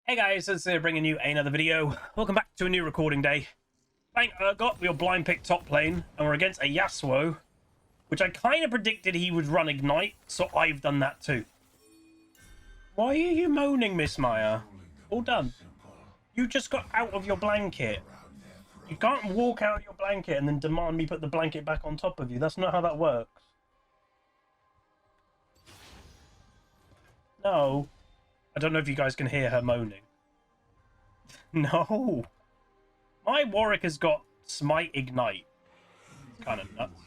Hey guys, it's bringing you another video. Welcome back to a new recording day. Playing Urgot, we were blind pick top lane, and we're against a Yasuo, which I kind of predicted he would run Ignite, so I've done that too. Why are you moaning, Miss Maya? All done. You just got out of your blanket. You can't walk out of your blanket and then demand me put the blanket back on top of you. That's not how that works. No. I don't know if you guys can hear her moaning. No. My Warwick has got Smite Ignite. It's kind of nuts.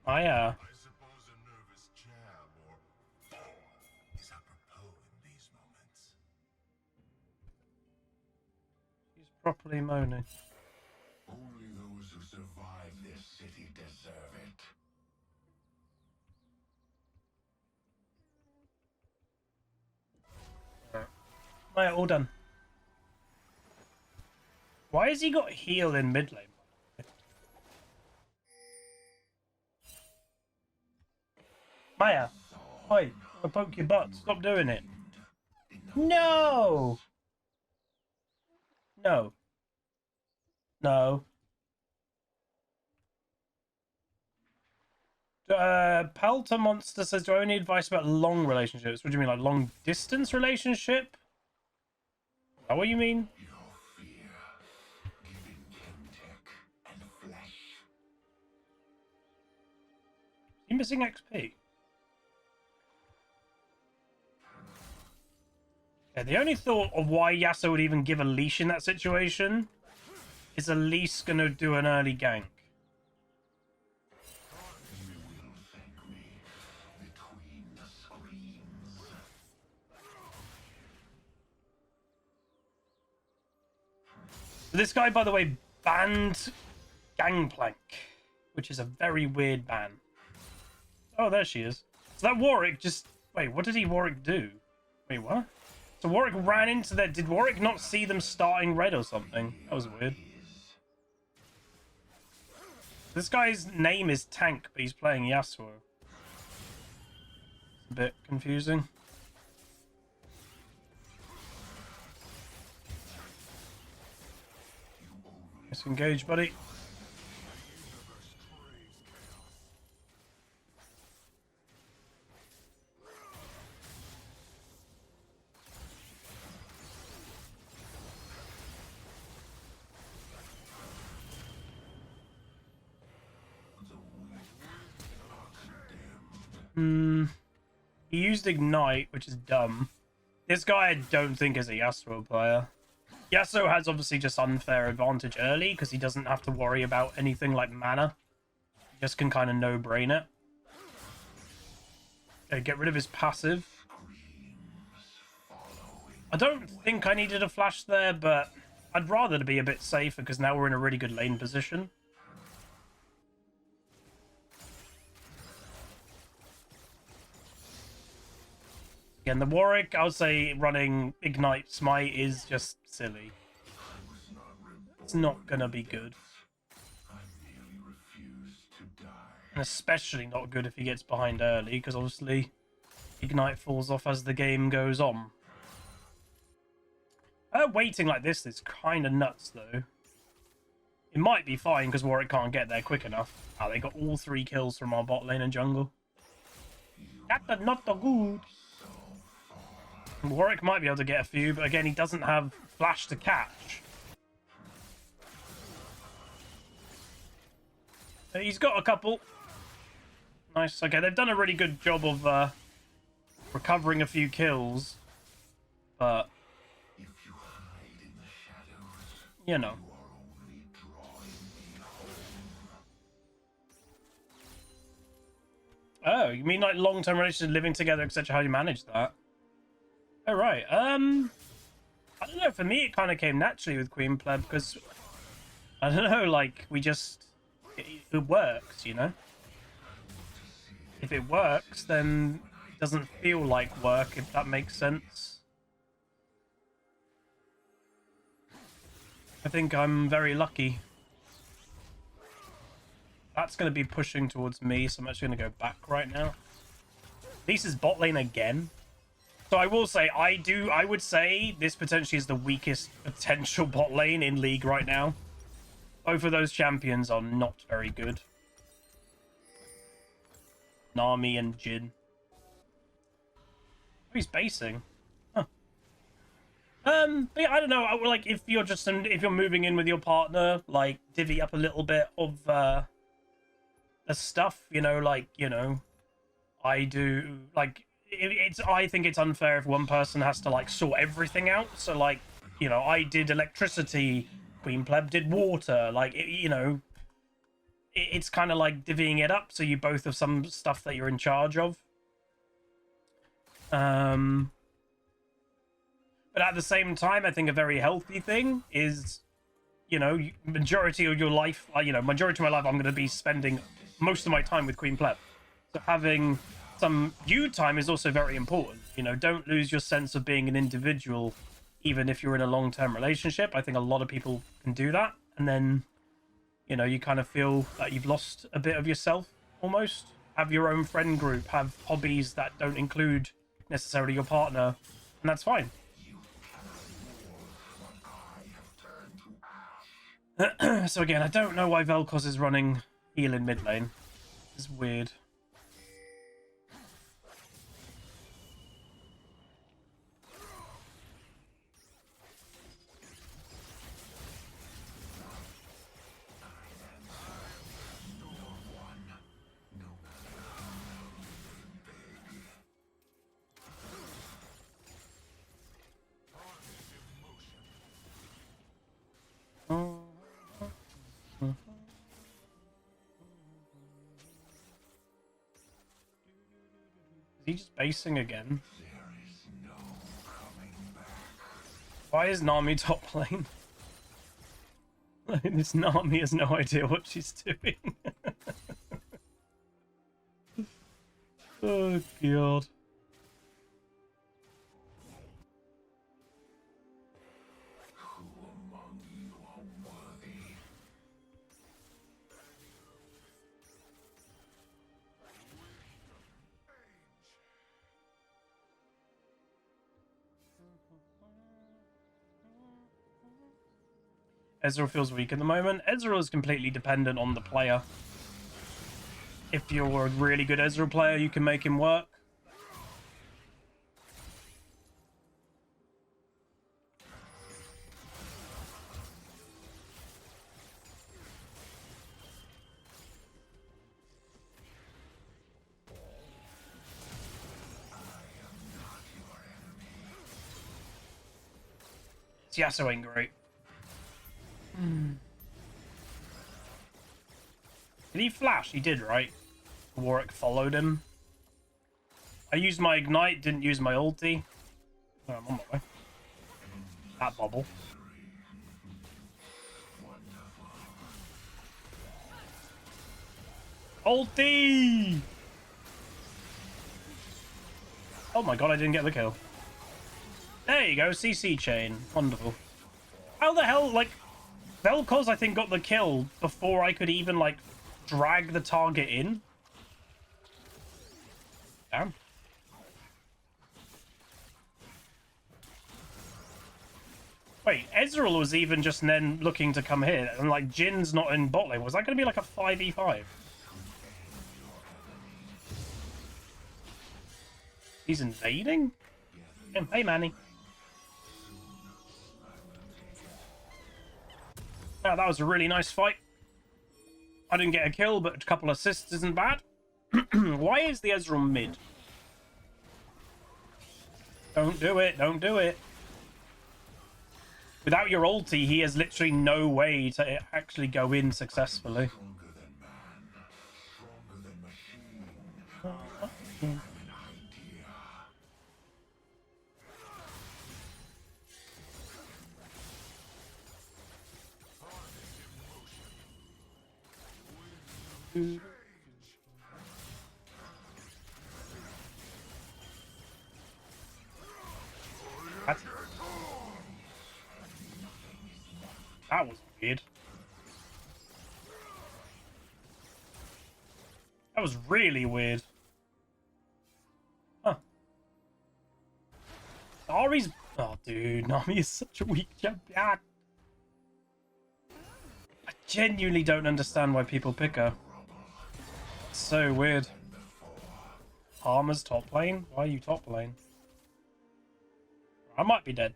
I suppose a nervous jab or is apropos in these moments. She's properly moaning. Only those who survive this city deserve it. Maya, all done. Why has he got heal in mid lane? Maya, oi, I'll poke your butt. Stop doing it. No! No. No. Pelter Monster says, do I have any advice about long relationships? What do you mean, like long distance relationship? Is that what you mean? Your fear, giving chemtech and flesh. You missing XP? Yeah, the only thought of why Yasuo would even give a leash in that situation is a leash gonna do an early gank. You will thank me between the screams. This guy, by the way, banned Gangplank, which is a very weird ban. Oh, there she is. So that Warwick just... Wait, what did Warwick do? Wait, what? So Warwick ran into there. Did Warwick not see them starting red or something? That was weird. This guy's name is Tank, but he's playing Yasuo. It's a bit confusing. Let's engage, buddy. He used Ignite, which is dumb. This guy I don't think is a Yasuo player. Yasuo has obviously just unfair advantage early because he doesn't have to worry about anything like mana. He just can kind of no-brain it. Okay, get rid of his passive. I don't think I needed a flash there, but I'd rather to be a bit safer because now we're in a really good lane position. Again, the Warwick, I would say running Ignite Smite is just silly. It's not going to be good. And especially not good if he gets behind early, because obviously Ignite falls off as the game goes on. Waiting like this is kind of nuts, though. It might be fine, because Warwick can't get there quick enough. Oh, they got all 3 kills from our bot lane and jungle. That's not the good. Warwick might be able to get a few, but again, he doesn't have flash to catch. He's got a couple. Nice. Okay, they've done a really good job of recovering a few kills. But, you know. Oh, you mean like long-term relationships, living together, etc. How do you manage that? Oh, right. I don't know. For me, it kind of came naturally with Queen Pleb because, I don't know, like, we just... It works, you know? If it works, then it doesn't feel like work, if that makes sense. I think I'm very lucky. That's going to be pushing towards me, so I'm actually going to go back right now. This is bot lane again. So I will say, I would say this potentially is the weakest potential bot lane in League right now. Both of those champions are not very good. Nami and Jin. Oh, he's basing. Huh. But yeah, I don't know. Like, if you're moving in with your partner, like, divvy up a little bit of the stuff, you know, like, you know, I do, like, I think it's unfair if one person has to, like, sort everything out. So, like, you know, I did electricity, Queen Pleb did water, like, you know, it's kind of like divvying it up so you both have some stuff that you're in charge of. But at the same time, I think a very healthy thing is, you know, majority of your life, you know, majority of my life, I'm going to be spending most of my time with Queen Pleb. So having some you time is also very important. You know, don't lose your sense of being an individual, even if you're in a long-term relationship. I think a lot of people can do that. And then, you know, you kind of feel that you've lost a bit of yourself, almost. Have your own friend group, have hobbies that don't include necessarily your partner, and that's fine. So again, I don't know why Vel'Koz is running heal in mid lane. It's weird. Is he just basing again? Why is Nami top lane? This Nami has no idea what she's doing. Oh god. Ezreal feels weak at the moment. Ezreal is completely dependent on the player. If you're a really good Ezreal player, you can make him work. Yasuo ain't great. Did he flash? He did, right? Warwick followed him. I used my ignite, didn't use my ulti. Oh, I'm on my way. That bubble. Ulti! Oh my god, I didn't get the kill. There you go, CC chain. Wonderful. How the hell, like, Vel'Koz, I think, got the kill before I could even, like, drag the target in. Damn. Wait, Ezreal was even just then looking to come here, and, like, Jin's not in bot lane. Was that going to be, like, a 5v5? He's invading? Hey, Manny. Oh, that was a really nice fight. I didn't get a kill, but a couple assists isn't bad. Why is the Ezreal mid? Don't do it, don't do it. Without your ulti, he has literally no way to actually go in successfully. That was weird. That was really weird. Huh. Ari's... Oh, dude, Nami is such a weak champion. I genuinely don't understand why people pick her. It's so weird. Armor's top lane? Why are you top lane? I might be dead.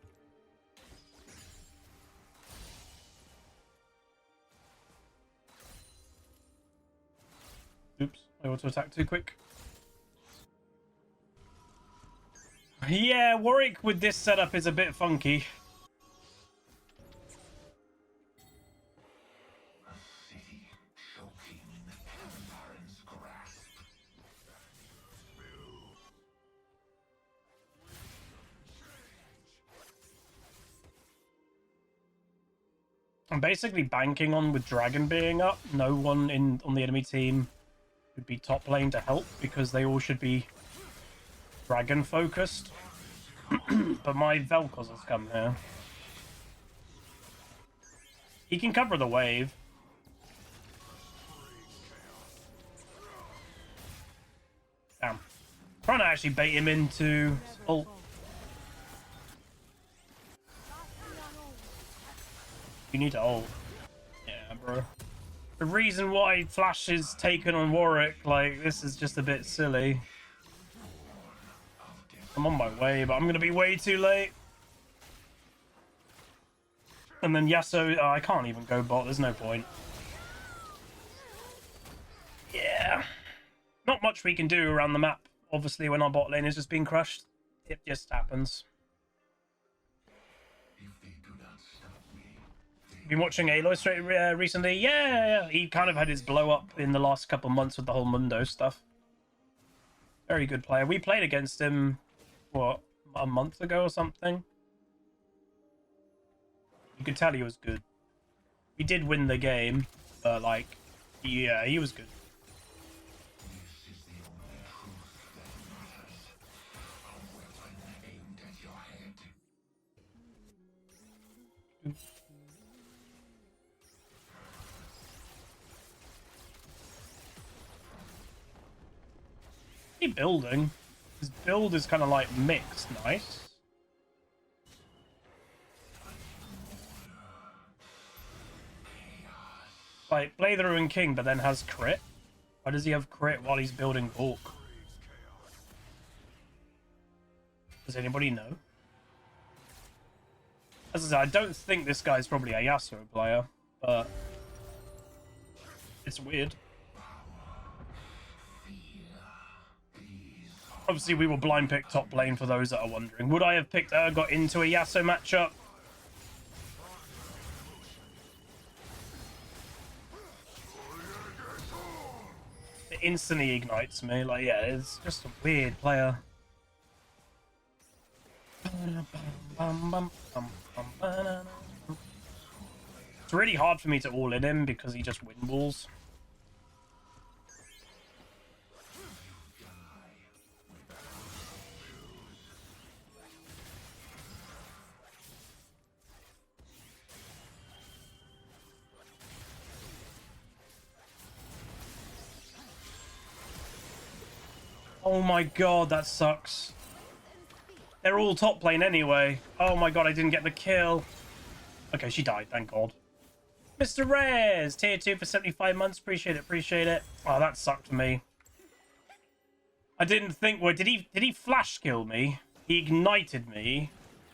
Oops, I auto attack too quick. Yeah, Warwick with this setup is a bit funky. I'm basically banking on with Dragon being up. No one on the enemy team would be top lane to help because they all should be Dragon focused. But my Vel'Koz has come here. He can cover the wave. Damn. Trying to actually bait him into ult. You need to ult. Yeah, bro. The reason why Flash is taken on Warwick, like, this is just a bit silly. I'm on my way, but I'm going to be way too late. And then Yasuo, oh, I can't even go bot, there's no point. Yeah. Not much we can do around the map, obviously, when our bot lane is just being crushed. It just happens. Been watching Aloy recently? Yeah. He kind of had his blow up in the last couple months with the whole Mundo stuff. Very good player. We played against him, what, a month ago or something? You could tell he was good. He did win the game, but, like, yeah, he was good. Building. His build is kind of like mixed, nice. Like, play the Ruined King, but then has crit. Why does he have crit while he's building bulk? Does anybody know? As I said, I don't think this guy's probably a Yasuo player, but it's weird. Obviously, we will blind pick top lane for those that are wondering. Would I have picked Urgot into a Yasuo matchup? It instantly ignites me. Like, yeah, it's just a weird player. It's really hard for me to all in him because he just win walls. Oh my god, that sucks. They're all top lane anyway. Oh my god, I didn't get the kill. Okay, she died, thank god. Mr. Rez, tier 2 for 75 months. Appreciate it. Oh, that sucked for me. I didn't think... Well, did he flash kill me? He ignited me.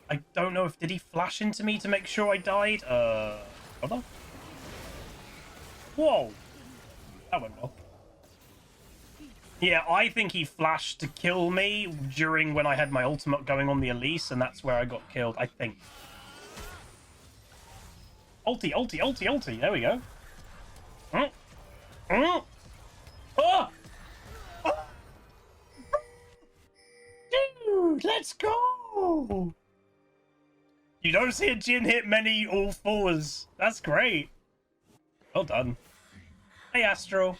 I don't know if... Did he flash into me to make sure I died? Hold on. Whoa. That went well. Yeah, I think he flashed to kill me during when I had my ultimate going on the Elise, and that's where I got killed, I think. Ulti. There we go. Oh! Dude, let's go! You don't see a Jhin hit many all fours. That's great. Well done. Hey, Astro.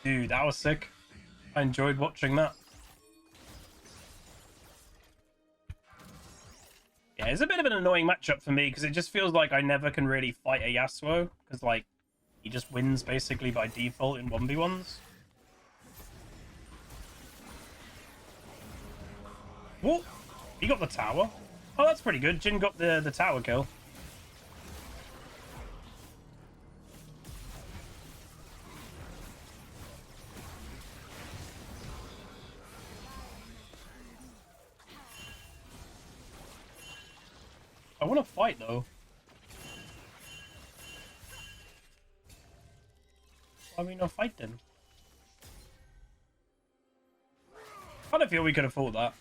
Dude, that was sick. I enjoyed watching that. Yeah, it's a bit of an annoying matchup for me because it just feels like I never can really fight a Yasuo because, like, He just wins basically by default in 1v1s. Whoa! He got the tower. Oh, that's pretty good. Jin got the tower kill. I want to fight though. Why are we not fighting? I don't feel we could have fought that.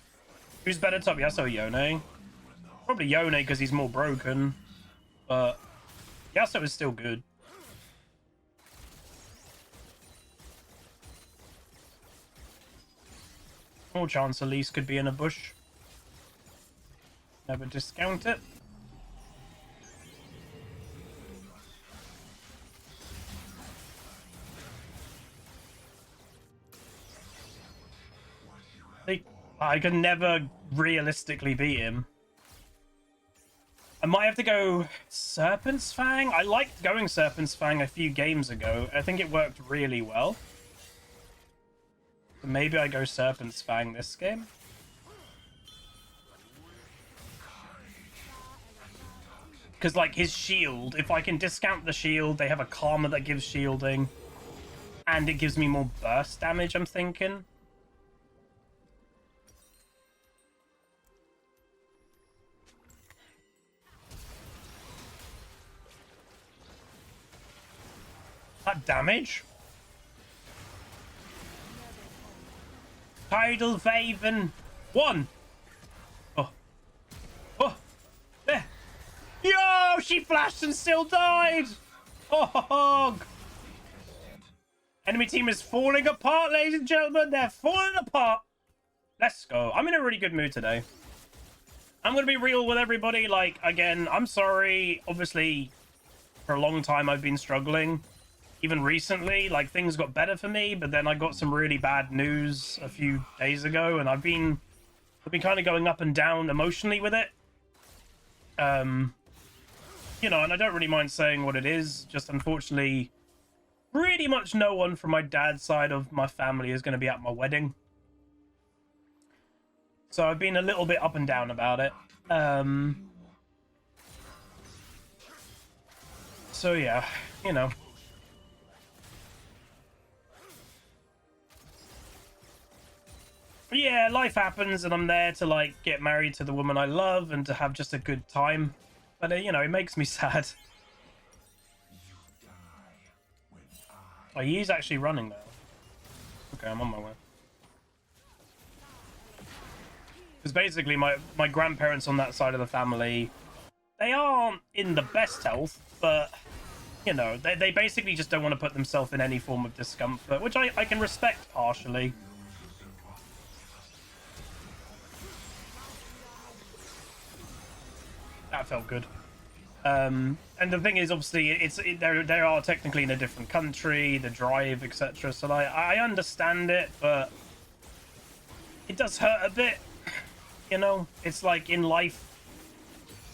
Who's better top, Yasuo or Yone? Probably Yone because he's more broken. But Yasuo is still good. More chance Elise could be in a bush. Never discount it. I could never realistically beat him. I might have to go Serpent's Fang. I liked going Serpent's Fang a few games ago. I think it worked really well. So maybe I go Serpent's Fang this game. Because, like, his shield, if I can discount the shield, they have a Karma that gives shielding. And it gives me more burst damage, I'm thinking. That damage? Tidal Faven 1. Oh. Oh. There. Yo! She flashed and still died! Oh, hog! Enemy team is falling apart, ladies and gentlemen. They're falling apart. Let's go. I'm in a really good mood today. I'm going to be real with everybody. Like, again, I'm sorry. Obviously, for a long time, I've been struggling. Even recently, like, things got better for me, but then I got some really bad news a few days ago, and I've been kind of going up and down emotionally with it. You know, and I don't really mind saying what it is. Just unfortunately, pretty much no one from my dad's side of my family is going to be at my wedding. So I've been a little bit up and down about it. So yeah, you know. But yeah, life happens, and I'm there to, like, get married to the woman I love and to have just a good time. But, you know, it makes me sad. Oh, he's actually running now. Okay, I'm on my way. Because basically, my grandparents on that side of the family, they aren't in the best health, but, you know, they basically just don't want to put themselves in any form of discomfort, which I can respect partially. That felt good. And the thing is, obviously, they are technically in a different country, the drive, etc. So I understand it, but it does hurt a bit. You know, it's like in life,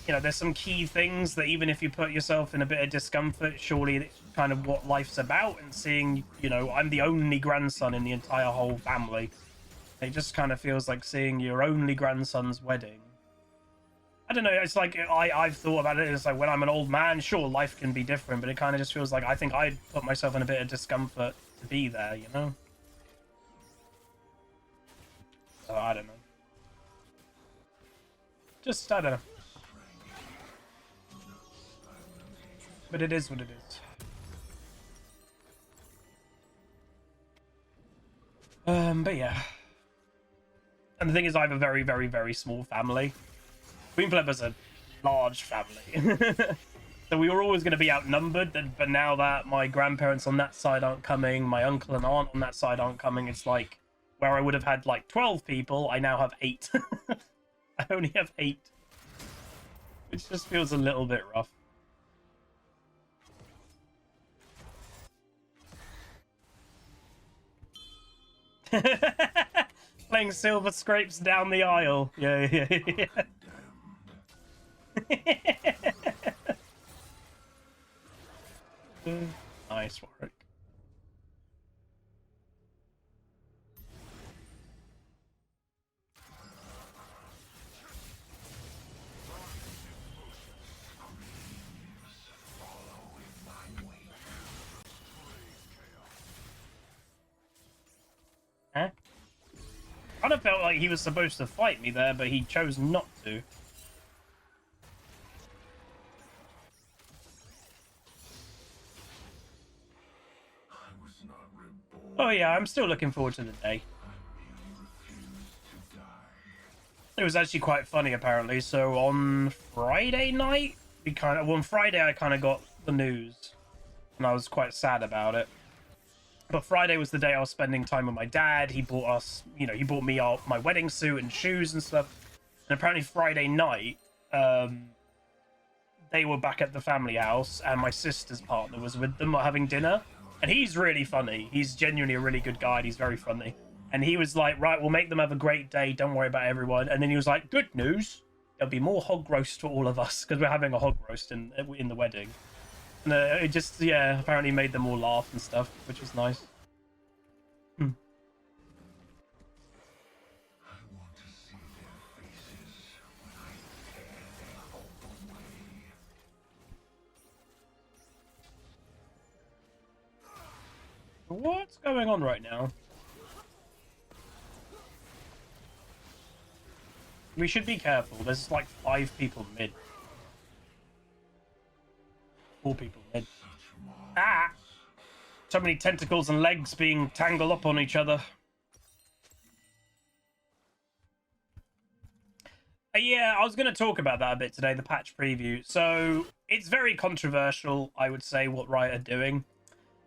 you know, there's some key things that even if you put yourself in a bit of discomfort, surely it's kind of what life's about. And seeing, you know, I'm the only grandson in the entire whole family. It just kind of feels like seeing your only grandson's wedding. I don't know, it's like, I've thought about it, it's like, when I'm an old man, sure, life can be different, but it kind of just feels like I think I'd put myself in a bit of discomfort to be there, you know? So, I don't know. Just, I don't know. But it is what it is. But yeah. And the thing is, I have a very, very, very small family. Queen Flipper's a large family. So we were always going to be outnumbered, but now that my grandparents on that side aren't coming, my uncle and aunt on that side aren't coming, it's like, where I would have had like 12 people, I now have 8. I only have 8. Which just feels a little bit rough. Playing Silver Scrapes down the aisle. Yeah. Nice work. Huh? Kind of felt like he was supposed to fight me there, but he chose not to. Oh yeah, I'm still looking forward to the day. It was actually quite funny, apparently. So on Friday night, on Friday I kind of got the news, and I was quite sad about it. But Friday was the day I was spending time with my dad. He bought us, he bought me my wedding suit and shoes and stuff. And apparently Friday night, they were back at the family house, and my sister's partner was with them having dinner. And he's really funny. He's genuinely a really good guy. And he's very funny. And he was like, right, we'll make them have a great day. Don't worry about everyone. And then he was like, good news. There'll be more hog roast for all of us, because we're having a hog roast in the wedding. And it just, yeah, apparently made them all laugh and stuff, which was nice. Hmm. I want to see their faces when I tear their hope away. What's going on right now? We should be careful. There's like 5 people mid. 4 people mid. Ah! So many tentacles and legs being tangled up on each other. Yeah, I was going to talk about that a bit today, the patch preview. So, it's very controversial, I would say, what Riot are doing.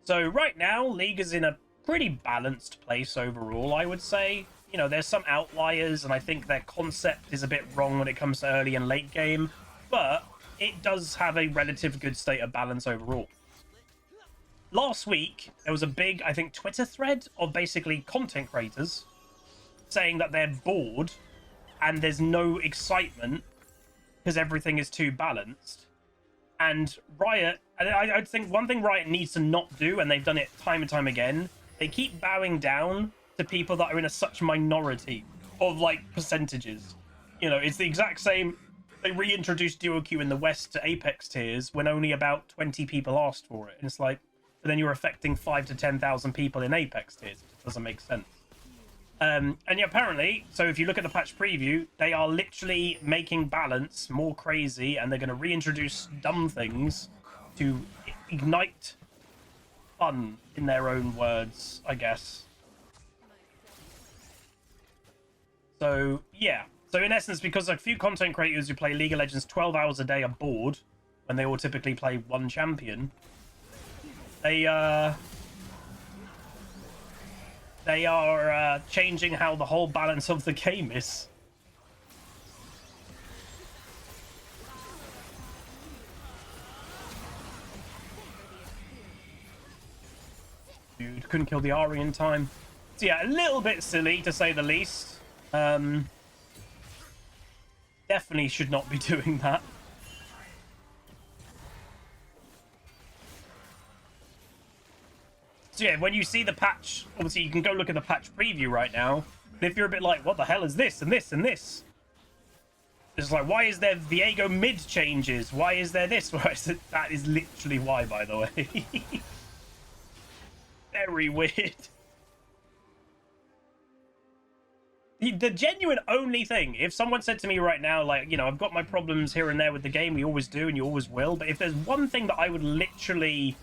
So, right now, League is in a pretty balanced place overall, I would say. There's some outliers, and I think their concept is a bit wrong when it comes to early and late game, but it does have a relative good state of balance overall. Last week, there was a big, I think, Twitter thread of basically content creators saying that they're bored and there's no excitement because everything is too balanced. And Riot, I think one thing Riot needs to not do, and they've done it time and time again, they keep bowing down to people that are in such minority of like percentages. It's the exact same. They reintroduced duo queue in the West to Apex tiers when only about 20 people asked for it, and it's like, but then you're affecting 5,000 to 10,000 people in Apex tiers. It doesn't make sense. And yeah, apparently, so if you look at the patch preview, they are literally making balance more crazy, and they're going to reintroduce dumb things to ignite fun, in their own words, I guess. So, yeah. So, in essence, because a few content creators who play League of Legends 12 hours a day are bored when they all typically play one champion, they are changing how the whole balance of the game is. Dude, couldn't kill the Ahri in time. So, yeah, a little bit silly, to say the least. Definitely should not be doing that. So yeah, when you see the patch, obviously you can go look at the patch preview right now. But if you're a bit like, what the hell is this and this and this? It's like, why is there Viego mid changes? Why is there this? That is literally why, by the way. Very weird. The genuine only thing, if someone said to me right now, like, I've got my problems here and there with the game, we always do and you always will, but if there's one thing that I would literally,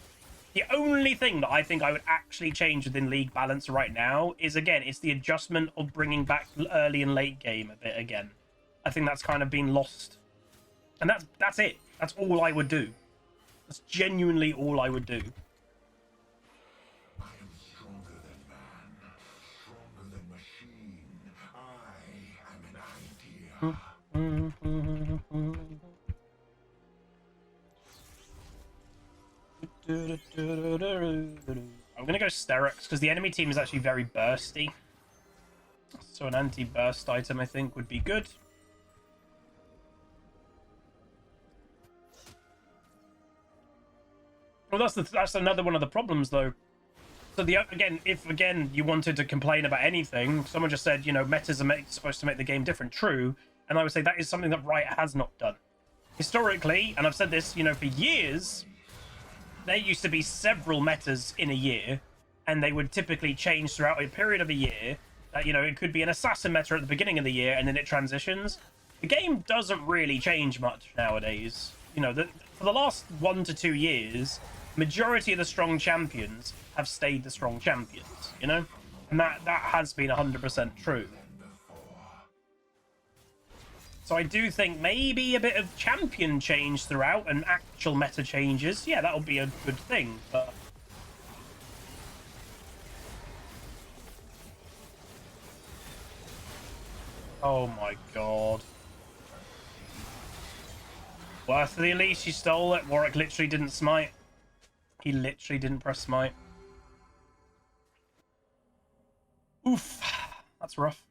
the only thing that I think I would actually change within League balance right now is, again, it's the adjustment of bringing back early and late game a bit again. I think that's kind of been lost. And that's it. That's all I would do. That's genuinely all I would do. I'm gonna go Sterex because the enemy team is actually very bursty. So an anti-burst item, I think, would be good. Well, that's another one of the problems, though. So if you wanted to complain about anything, someone just said, metas are supposed to make the game different. True, and I would say that is something that Riot has not done historically. And I've said this, for years. There used to be several metas in a year, and they would typically change throughout a period of a year. It could be an assassin meta at the beginning of the year, and then it transitions. The game doesn't really change much nowadays. For the last 1 to 2 years, majority of the strong champions have stayed the strong champions. And that has been 100% true. So I do think maybe a bit of champion change throughout and actual meta changes. Yeah, that would be a good thing, but... Oh my god. Worth the Elise, you stole it. Warwick literally didn't smite. He literally didn't press smite. Oof. That's rough.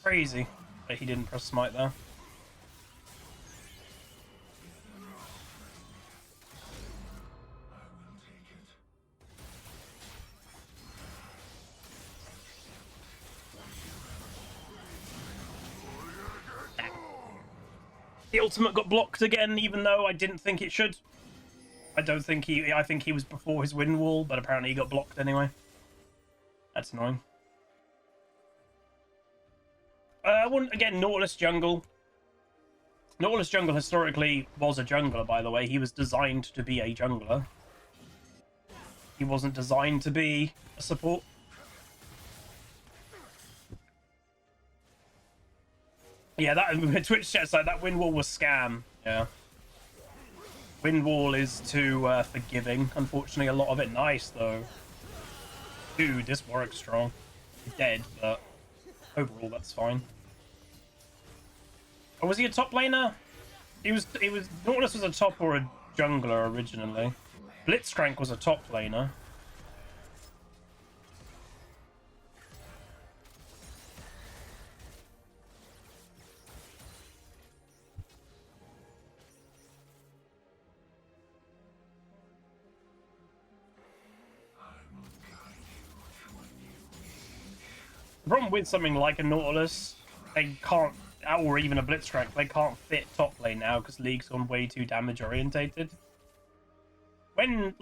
Crazy that he didn't press smite there. The ultimate got blocked again, even though I didn't think it should. I think he was before his wind wall, but apparently he got blocked anyway. That's annoying. Again, Nautilus jungle. Nautilus jungle historically was a jungler, by the way. He was designed to be a jungler. He wasn't designed to be a support. Yeah, that Twitch chat side, that wind wall was scam. Yeah. Wind wall is too forgiving. Unfortunately, a lot of it nice though. Dude, this Warwick's strong. He's dead, but overall that's fine. Oh, was he a top laner? He was. Nautilus was a top or a jungler originally. Blitzcrank was a top laner. The problem with something like a Nautilus, they can't, or even a Blitzcrank, they can't fit top lane now because League's gone way too damage orientated. When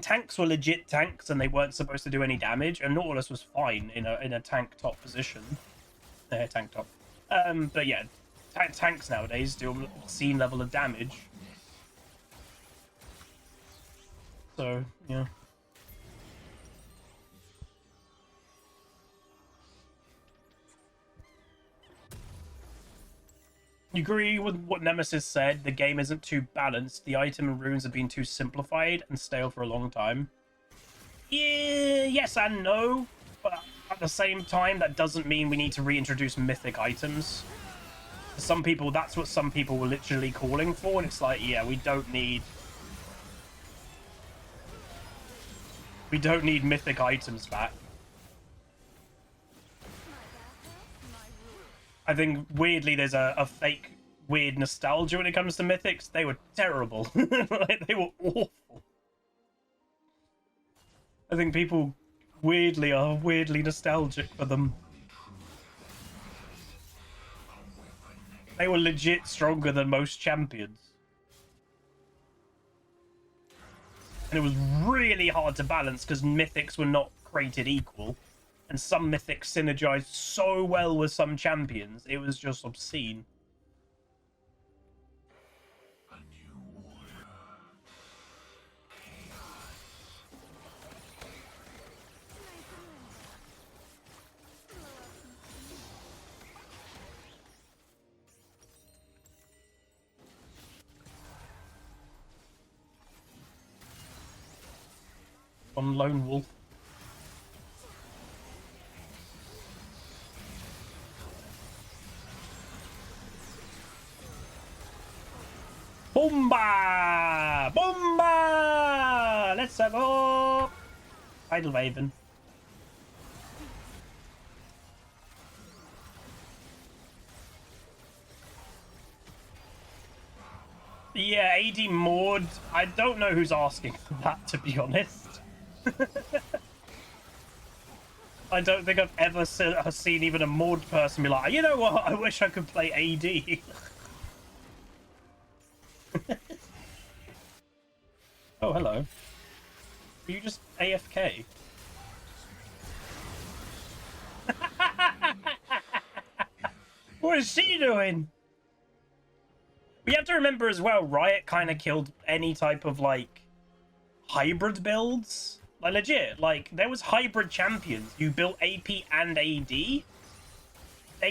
tanks were legit tanks and they weren't supposed to do any damage, and Nautilus was fine in a tank top position. Tank top. But yeah, tanks nowadays do an obscene level of damage. So yeah. You agree with what Nemesis said? The game isn't too balanced. The item and runes have been too simplified and stale for a long time. Yeah, yes and no. But at the same time, that doesn't mean we need to reintroduce mythic items. For some people, that's what some people were literally calling for. And it's like, yeah, we don't need mythic items back. I think, weirdly, there's a fake, weird nostalgia when it comes to mythics. They were terrible. Like, they were awful. I think people are weirdly nostalgic for them. They were legit stronger than most champions. And it was really hard to balance because mythics were not created equal. And some mythics synergized so well with some champions, it was just obscene. A new order. On Lone Wolf. Boomba! Boomba! Let's go! Idle Raven. Yeah, AD Maud. I don't know who's asking for that, to be honest. I don't think I've ever seen even a Maud person be like, you know what, I wish I could play AD. Oh, hello. Are you just AFK? What is she doing? We have to remember as well, Riot kind of killed any type of, like, hybrid builds. Like, legit, like, there was hybrid champions. You built AP and AD. They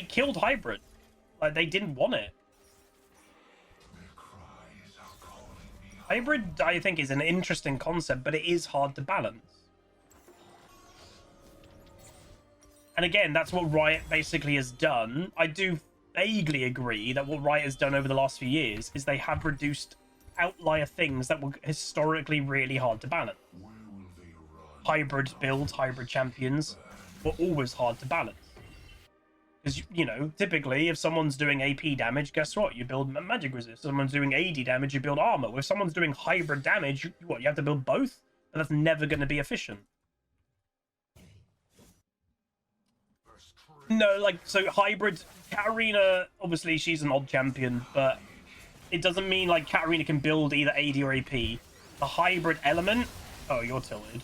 killed hybrid. Like, they didn't want it. Hybrid, I think, is an interesting concept, but it is hard to balance. And again, that's what Riot basically has done. I do vaguely agree that what Riot has done over the last few years is they have reduced outlier things that were historically really hard to balance. Hybrid builds, hybrid champions were always hard to balance. Because, you know, typically, if someone's doing AP damage, guess what? You build magic resist. If someone's doing AD damage, you build armor. If someone's doing hybrid damage, you have to build both? But that's never going to be efficient. No, like, so hybrid... Katarina, obviously, she's an odd champion, but it doesn't mean, like, Katarina can build either AD or AP. The hybrid element... Oh, you're tilted.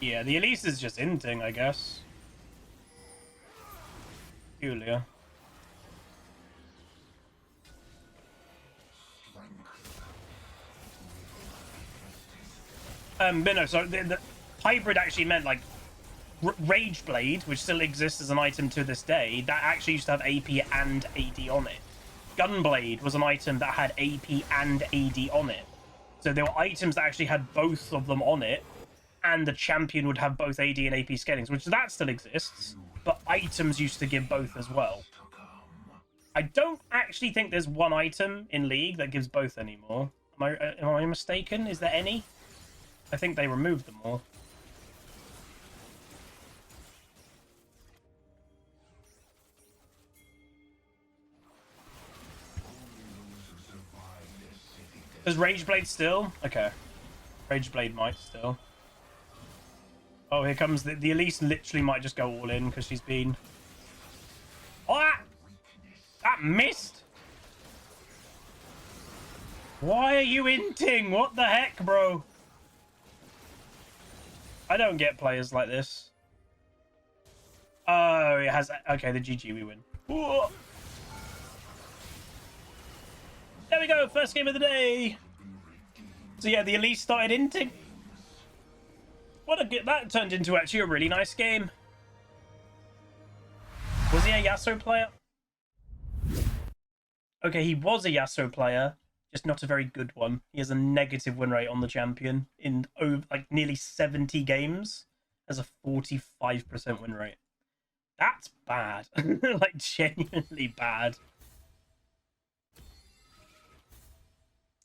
Yeah, the Elise is just inting, I guess. Julia. But no, so the hybrid actually meant, like, Rage Blade, which still exists as an item to this day, that actually used to have AP and AD on it. Gunblade was an item that had AP and AD on it. So there were items that actually had both of them on it, and the champion would have both AD and AP scalings, which that still exists, but items used to give both as well. I don't actually think there's one item in League that gives both anymore. Am I mistaken? Is there any? I think they removed them all. Does Rageblade still? Okay. Rageblade might still. Oh, here comes the Elise. Literally might just go all in because she's been... Oh, that missed! Why are you inting? What the heck, bro? I don't get players like this. Oh, it has... Okay, the GG, we win. Whoa. There we go, first game of the day. So yeah, the Elise started inting. That turned into actually a really nice game. Was he a Yasuo player? Okay, he was a Yasuo player, just not a very good one. He has a negative win rate on the champion in like nearly 70 games, has a 45% win rate. That's bad. Like, genuinely bad.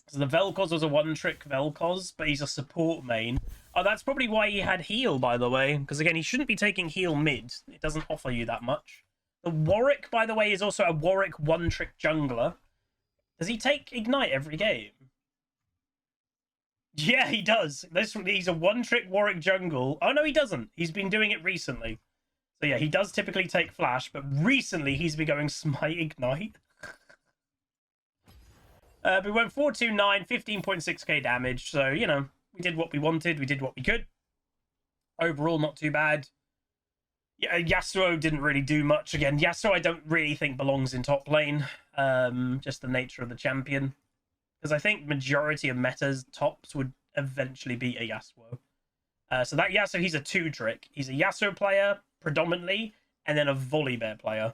So the Vel'Koz was a one-trick Vel'Koz, but he's a support main. Oh, that's probably why he had heal, by the way. Because, again, he shouldn't be taking heal mid. It doesn't offer you that much. The Warwick, by the way, is also a Warwick one-trick jungler. Does he take Ignite every game? Yeah, he does. He's a one-trick Warwick jungle. Oh, no, he doesn't. He's been doing it recently. So, yeah, he does typically take Flash, but recently he's been going Smite Ignite. We went 429, 15.6k damage. So, you know, we did what we wanted. We did what we could. Overall, not too bad. Yeah, Yasuo didn't really do much. Again, Yasuo I don't really think belongs in top lane. Just the nature of the champion. Because I think majority of metas tops would eventually be a Yasuo. So that Yasuo, he's a two-trick. He's a Yasuo player, predominantly, and then a Volibear player.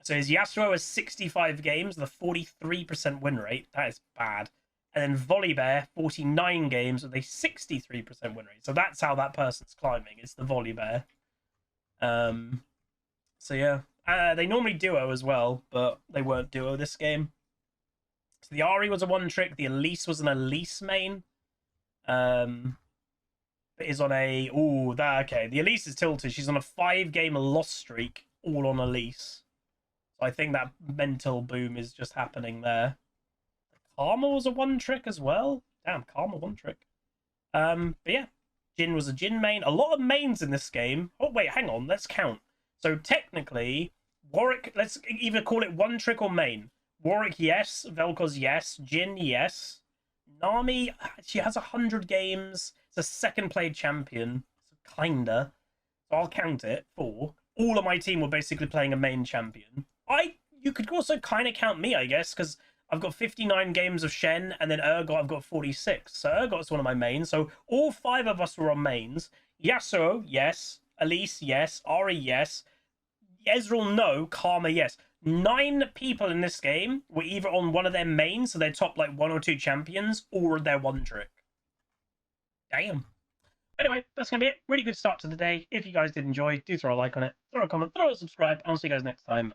So his Yasuo has 65 games, the 43% win rate. That is bad. And then Volibear, 49 games with a 63% win rate. So that's how that person's climbing. It's the Volibear. So yeah. They normally duo as well, but they weren't duo this game. So the Ahri was a one-trick. The Elise was an Elise main. It is on a... Okay. The Elise is tilted. She's on a 5-game loss streak, all on Elise. So I think that mental boom is just happening there. Karma was a one trick as well. Damn, Karma one trick. But yeah, Jin was a Jin main. A lot of mains in this game. Oh wait, hang on, let's count. So technically, Warwick. Let's either call it one trick or main. Warwick, yes. Vel'Koz, yes. Jin, yes. Nami, she has 100 games. It's a second played champion, so kinda. So I'll count it for. All of my team were basically playing a main champion. You could also kind of count me, I guess, because I've got 59 games of Shen, and then Urgot, I've got 46. So Urgot's one of my mains. So all 5 of us were on mains. Yasuo, yes. Elise, yes. Ari, yes. Ezreal, no. Karma, yes. 9 people in this game were either on one of their mains, so their top like 1 or 2 champions, or their one trick. Damn. Anyway, that's going to be it. Really good start to the day. If you guys did enjoy, do throw a like on it, throw a comment, throw a subscribe. I'll see you guys next time.